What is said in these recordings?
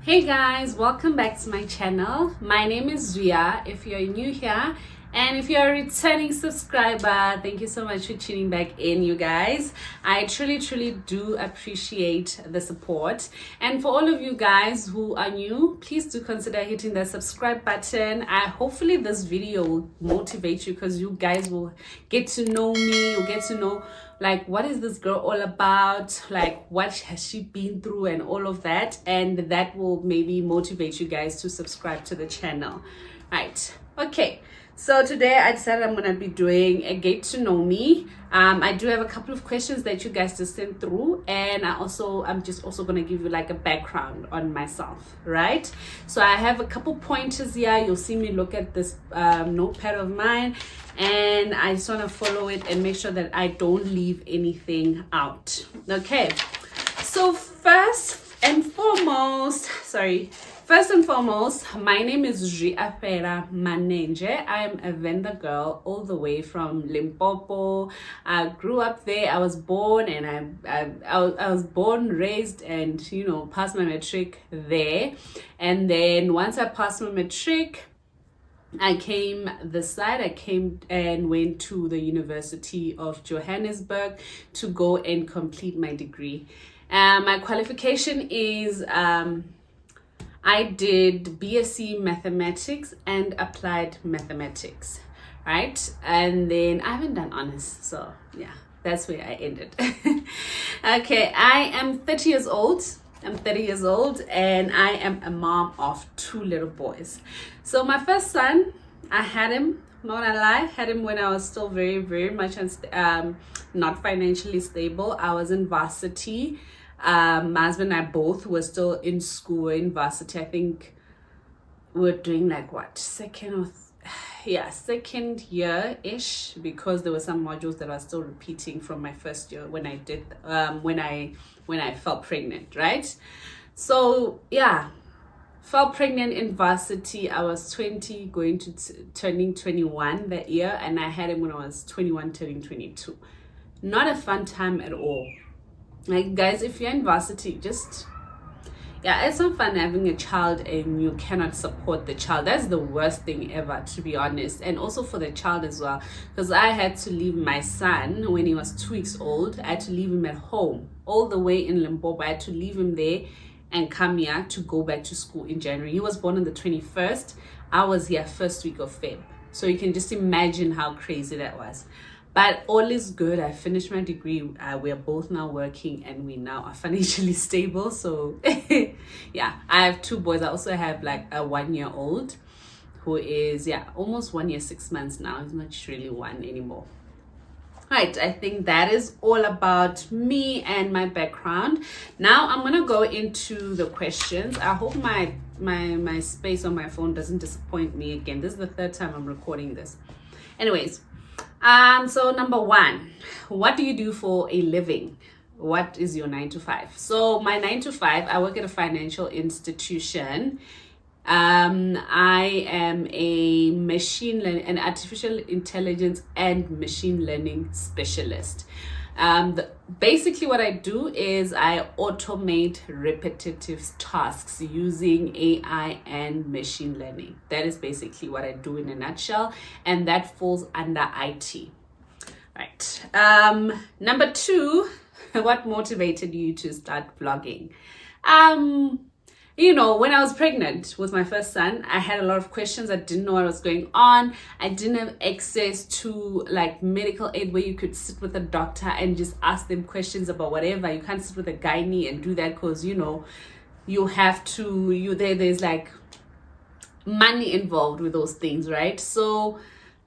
Hey guys, welcome back to my channel. My name is Zuya if you're new here, and if you're a returning subscriber, thank you so much for tuning back in, you guys. I truly do appreciate the support. And for all of you guys who are new, please do consider hitting the subscribe button. Hopefully this video will motivate you, because you guys will get to know me, you'll get to know like what is this girl all about, like what has she been through and all of that, and that will maybe motivate you guys to subscribe to the channel. Right, okay, so today I decided I'm gonna be doing a get to know me. I do have a couple of questions that you guys just sent through, and I'm just also gonna give you like a background on myself, right? So I have a couple pointers here. You'll see me look at this notepad of mine, and I just want to follow it and make sure that I don't leave anything out. Okay, so first and foremost, my name is Zhiapera Manenje. I am a Venda girl all the way from Limpopo. I grew up there. I was born, and I was born, raised, and passed my matric there. And then once I passed my matric, I came and went to the University of Johannesburg to go and complete my degree. My qualification is I did BSc Mathematics and Applied Mathematics, right? And then I haven't done honors, so yeah, that's where I ended. Okay, I am 30 years old. And I am a mom of 2 little boys. So my first son, I had him, not gonna lie, had him when I was still very much not financially stable. I was in Varsity. My husband and I both were still in school in Varsity. I think we were doing like what, second year-ish, because there were some modules that I was still repeating from my first year when I did when I fell pregnant, right? So yeah, fell pregnant in Varsity. I was 20 going to turning 21 that year, and I had him when I was 21 turning 22. Not a fun time at all. Like, guys, if you're in Varsity, it's not fun having a child and you cannot support the child. That's the worst thing ever, to be honest. And also for the child as well, because I had to leave my son when he was 2 weeks old. I had to leave him at home all the way in Limpopo. I had to leave him there and come here to go back to school in January. He was born on the 21st. I was here first week of Feb. So you can just imagine how crazy that was. But all is good. I finished my degree. We are both now working, and we now are financially stable. So yeah, I have 2 boys. I also have like a 1-year-old who is almost 1 year 6 months now. He's not really 1 anymore. Right, I think that is all about me and my background. Now I'm gonna go into the questions. I hope my space on my phone doesn't disappoint me again. This is the 3rd time I'm recording this. Anyways, so number 1, what do you do for a living? What is your 9 to 5? So my 9 to 5, I work at a financial institution. I am an artificial intelligence and machine learning specialist. Basically what I do is I automate repetitive tasks using AI and machine learning. That is basically what I do in a nutshell, and that falls under IT. Right. Number 2, what motivated you to start vlogging? When I was pregnant with my first son, I had a lot of questions. I didn't know what was going on. I didn't have access to like medical aid where you could sit with a doctor and just ask them questions about whatever. You can't sit with a gynae and do that, because you have to, there's like money involved with those things, right? So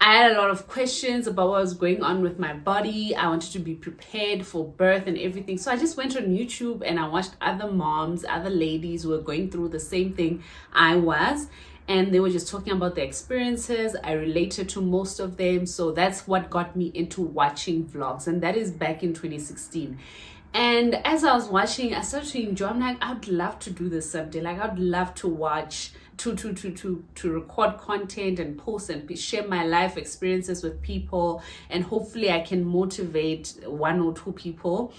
I had a lot of questions about what was going on with my body. I wanted to be prepared for birth and everything. So I just went on YouTube and I watched other moms, other ladies who were going through the same thing I was. And they were just talking about their experiences. I related to most of them. So that's what got me into watching vlogs. And that is back in 2016. And as I was watching, I started to enjoy. I'm like, I'd love to do this someday. Like, I'd love to watch to record content and post and share my life experiences with people, and hopefully I can motivate 1 or 2 people.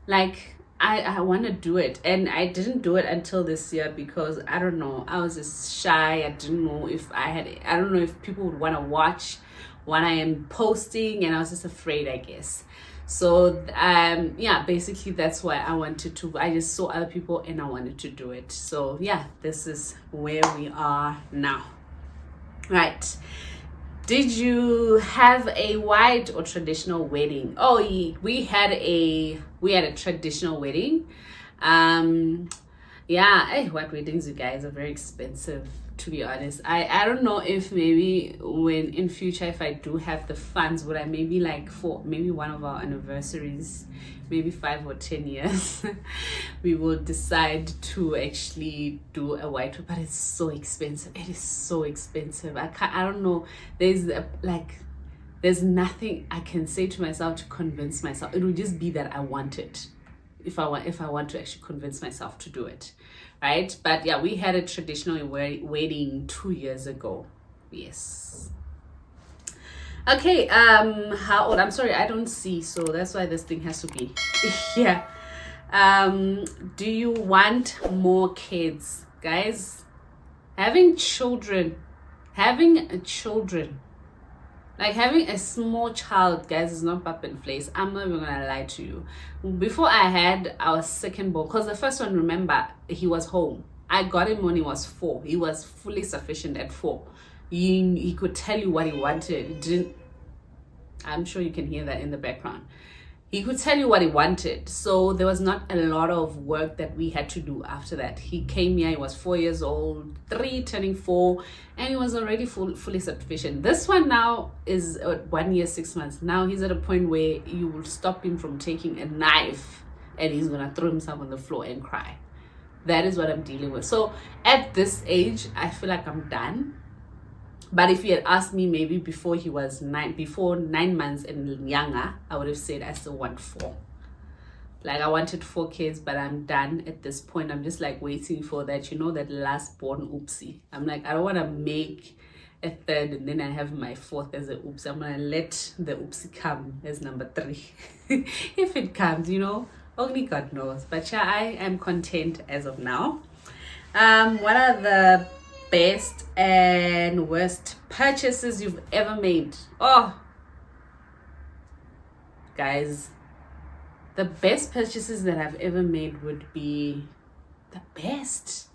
Like, I want to do it, and I didn't do it until this year because I don't know, I was just shy. I didn't know if I don't know if people would want to watch what I am posting, and I was just afraid, I guess. So yeah, basically that's why I just saw other people and I wanted to do it. So yeah, this is where we are now. Right. Did you have a white or traditional wedding? Oh, we had a traditional wedding. Yeah, white weddings, you guys, are very expensive, to be honest. I don't know if maybe when in future, if I do have the funds, would I maybe like for maybe one of our anniversaries, maybe 5 or 10 years, we will decide to actually do a white, but it's so expensive. It is so expensive. I don't know. There's nothing I can say to myself to convince myself. It will just be that I want it. If I want to actually convince myself to do it, right? But yeah, we had a traditional wedding 2 years ago. Yes. Okay, how old? I'm sorry, I don't see, so that's why this thing has to be yeah. Do you want more kids, guys? Having children, like having a small child, guys, is not pap and place. I'm not even gonna lie to you. Before I had our second born, because the first one, remember, he was home. I got him when he was 4. He was fully sufficient at 4. He could tell you what he wanted. He didn't. I'm sure you can hear that in the background. He could tell you what he wanted. So there was not a lot of work that we had to do after that. He came here, he was 4 years old, 3 turning 4, and he was already fully sufficient. This one now is 1 year, 6 months. Now he's at a point where you will stop him from taking a knife and he's going to throw himself on the floor and cry. That is what I'm dealing with. So at this age, I feel like I'm done. But if you had asked me maybe before 9 months and younger, I would have said I still want 4. Like I wanted 4 kids, but I'm done at this point. I'm just like waiting for that, that last born oopsie. I'm like, I don't want to make a 3rd and then I have my 4th as a oops. I'm going to let the oopsie come as number 3. If it comes, only God knows. But yeah, I am content as of now. What are the best and worst purchases you've ever made? Oh, guys, the best purchases that I've ever made would be the best.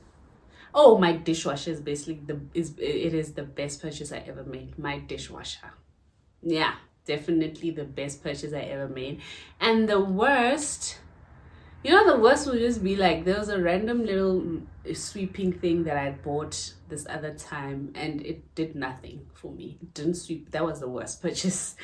Oh, my dishwasher is basically it is the best purchase I ever made. My dishwasher. Yeah, definitely the best purchase I ever made. And the worst, the worst would just be like there was a random little sweeping thing that I bought this other time and it did nothing for me. It didn't sweep. That was the worst purchase.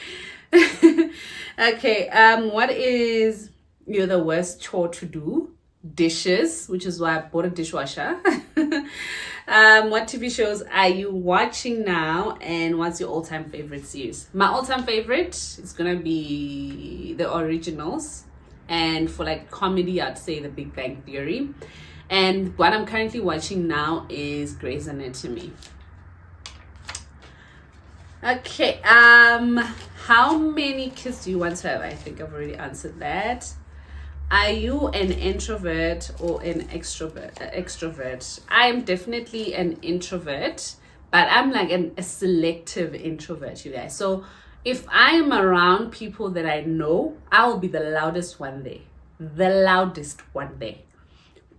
Okay, what is the worst chore to do? Dishes, which is why I bought a dishwasher. What TV shows are you watching now, and what's your all-time favorite series? My all-time favorite is gonna be the originals. And for like comedy, I'd say The Big Bang Theory. And what I'm currently watching now is Grey's Anatomy. Okay, how many kids do you want to have? I think I've already answered that. Are you an introvert or an extrovert? I'm definitely an introvert, but I'm like a selective introvert, you guys. So if I am around people that I know, I will be the loudest one there.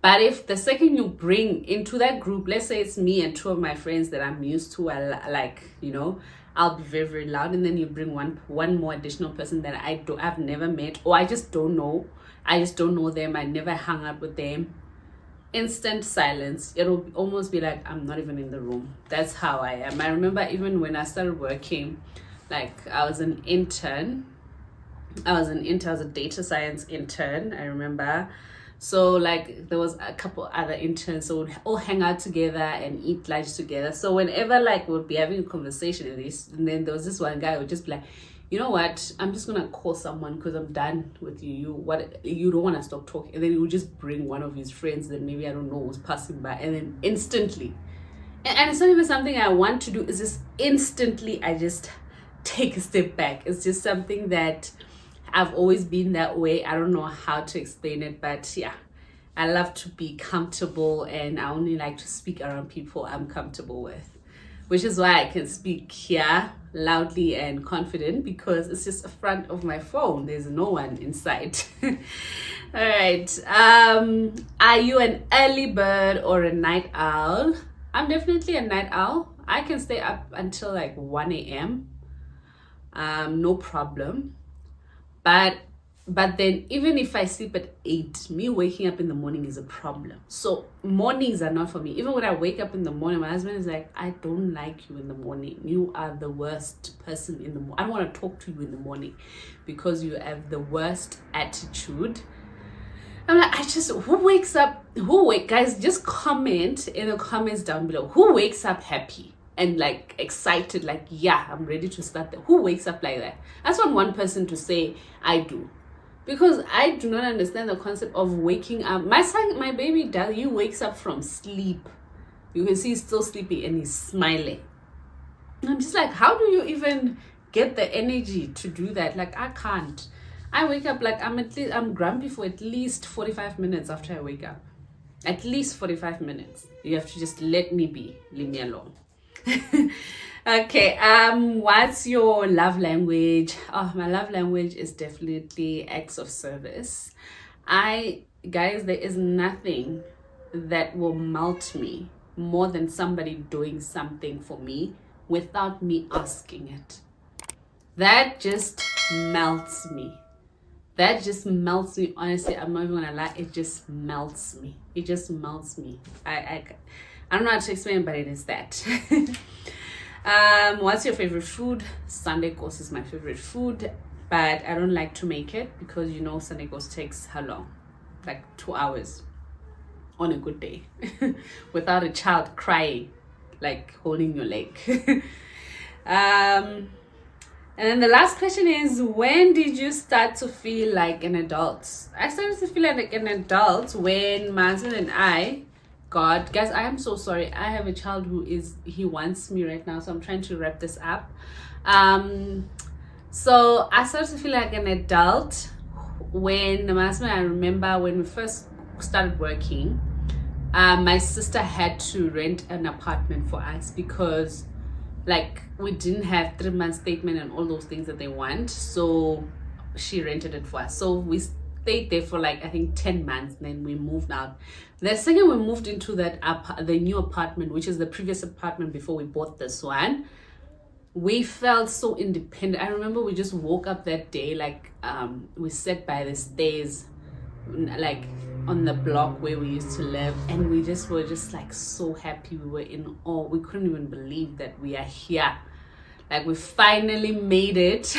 But if the second you bring into that group, let's say it's me and 2 of my friends that I'm used to, I'll be very, very loud. And then you bring one more additional person that I've never met, or I just don't know. I just don't know them. I never hung out with them. Instant silence. It'll almost be like I'm not even in the room. That's how I am. I remember even when I started working, like I was an intern. I was a data science intern, I remember. So like there was a couple other interns, so we'd all hang out together and eat lunch together. So whenever like we'd be having a conversation and then there was this one guy who would just be like, you know what, I'm just gonna call someone because I'm done with you. You don't want to stop talking. And then he would just bring one of his friends that maybe I don't know was passing by, and then instantly, and it's not even something I want to do, it's just instantly I just take a step back. It's just something that I've always been that way. I don't know how to explain it, but yeah, I love to be comfortable, and I only like to speak around people I'm comfortable with, which is why I can speak here loudly and confident, because it's just a front of my phone. There's no one inside. All right. Are you an early bird or a night owl? I'm definitely a night owl. I can stay up until like 1 a.m. No problem. But then even if I sleep at 8, me waking up in the morning is a problem. So mornings are not for me. Even when I wake up in the morning, my husband is like, I don't like you in the morning. You are the worst person in the morning. I don't want to talk to you in the morning because you have the worst attitude. I'm like, guys, just comment in the comments down below. Who wakes up happy and like excited, like, yeah, I'm ready to start that? Who wakes up like that? I just want one person to say, I do. Because I do not understand the concept of waking up. My baby does. He wakes up from sleep. You can see he's still sleepy and he's smiling. And I'm just like, how do you even get the energy to do that? Like, I can't. I wake up like I'm grumpy for at least 45 minutes after I wake up. At least 45 minutes. You have to just let me be. Leave me alone. Okay, what's your love language? Oh, my love language is definitely acts of service. Guys, there is nothing that will melt me more than somebody doing something for me without me asking it. That just melts me. Honestly. I'm not even gonna lie, it just melts me. I don't know how to explain, but it is that. What's your favorite food? Sunday course is my favorite food, but I don't like to make it because Sunday course takes how long? Like 2 hours on a good day without a child crying, like holding your leg. And then the last question is, when did you start to feel like an adult? I started to feel like an adult when my husband and I, God, guys, I am so sorry. I have a child he wants me right now, so I'm trying to wrap this up. So I started to feel like an adult when my husband, I remember when we first started working, my sister had to rent an apartment for us because like we didn't have 3-month statement and all those things that they want, so she rented it for us. So we stayed there for like I think 10 months, then we moved out. The second we moved into the new apartment, which is the previous apartment before we bought this one, we felt so independent. I remember we just woke up that day, like we sat by the stairs like on the block where we used to live, and we just were just like so happy. We were in awe. We couldn't even believe that we are here. Like we finally made it.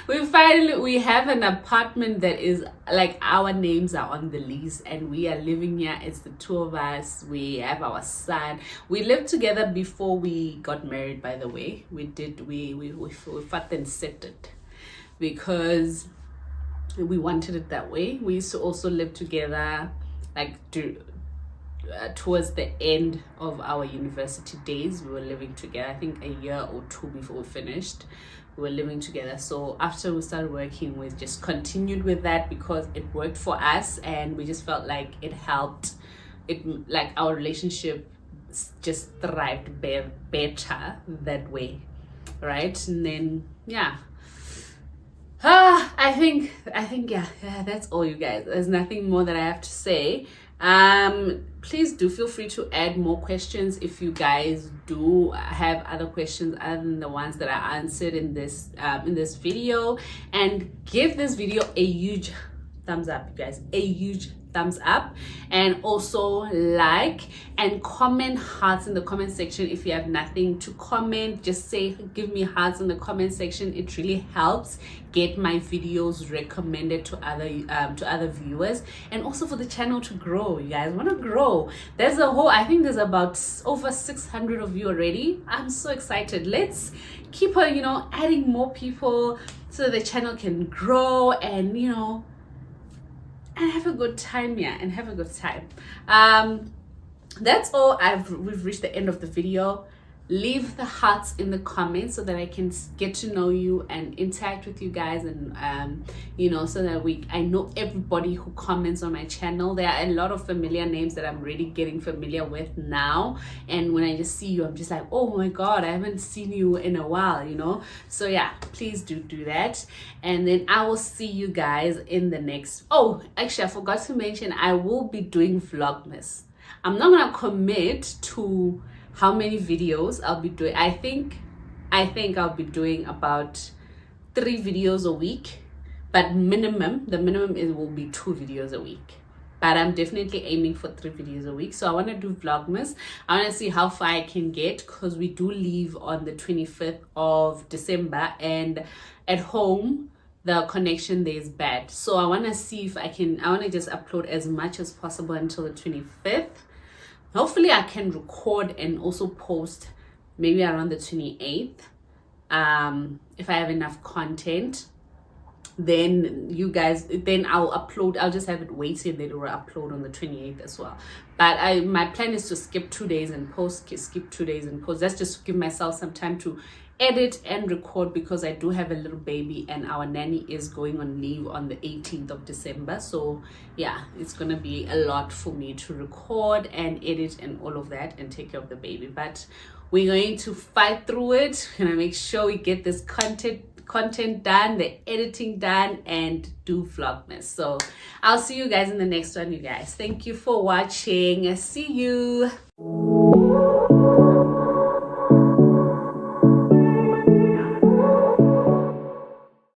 we have an apartment that is like our names are on the lease and we are living here. It's the two of us. We have our son. We lived together before we got married, by the way. We fought and set it because we wanted it that way. We used to also live together like towards the end of our university days. We were living together, I think a year or 2 before we finished. We were living together. So after we started working, we just continued with that because it worked for us and we just felt like it helped. It like our relationship just thrived better that way, right? And then I think yeah, that's all, you guys. There's nothing more that I have to say. Please do feel free to add more questions if you guys do have other questions other than the ones that I answered in this video, and give this video a huge thumbs up, you guys, a huge thumbs up, and also like and comment hearts in the comment section. If you have nothing to comment, just say give me hearts in the comment section. It really helps get my videos recommended to other viewers, and also for the channel to grow. You guys want to grow. I think there's about over 600 of you already. I'm so excited. Let's keep adding more people so the channel can grow and and have a good time that's all. We've reached the end of the video. leave the hearts in the comments so that I can get to know you and interact with you guys, and you know, so that I know everybody who comments on my channel. There are a lot of familiar names that I'm really getting familiar with now, and when I just see you, I'm just like, oh my god, I haven't seen you in a while, you know. So yeah, please do that, and then I will see you guys in the next. Oh, actually, I forgot to mention, I will be doing vlogmas. I'm not gonna commit to how many videos I'll be doing. I think I'll be doing about 3 videos a week, but the minimum will be 2 videos a week. But I'm definitely aiming for 3 videos a week. So I want to do vlogmas. I want to see how far I can get, because we do leave on the 25th of December, and at home the connection there is bad. So I want to see if I want to just upload as much as possible until the 25th. Hopefully I can record and also post maybe around the 28th. If I have enough content, then I'll just have it waited, then it will upload on the 28th as well. But my plan is to skip 2 days and post, skip 2 days and post. That's just to give myself some time to edit and record, because I do have a little baby and our nanny is going on leave on the 18th of December. So yeah, it's gonna be a lot for me to record and edit and all of that and take care of the baby. But we're going to fight through it. We're gonna make sure we get this content done, the editing done, and do vlogmas. So I'll see you guys in the next one, you guys. Thank you for watching. See you.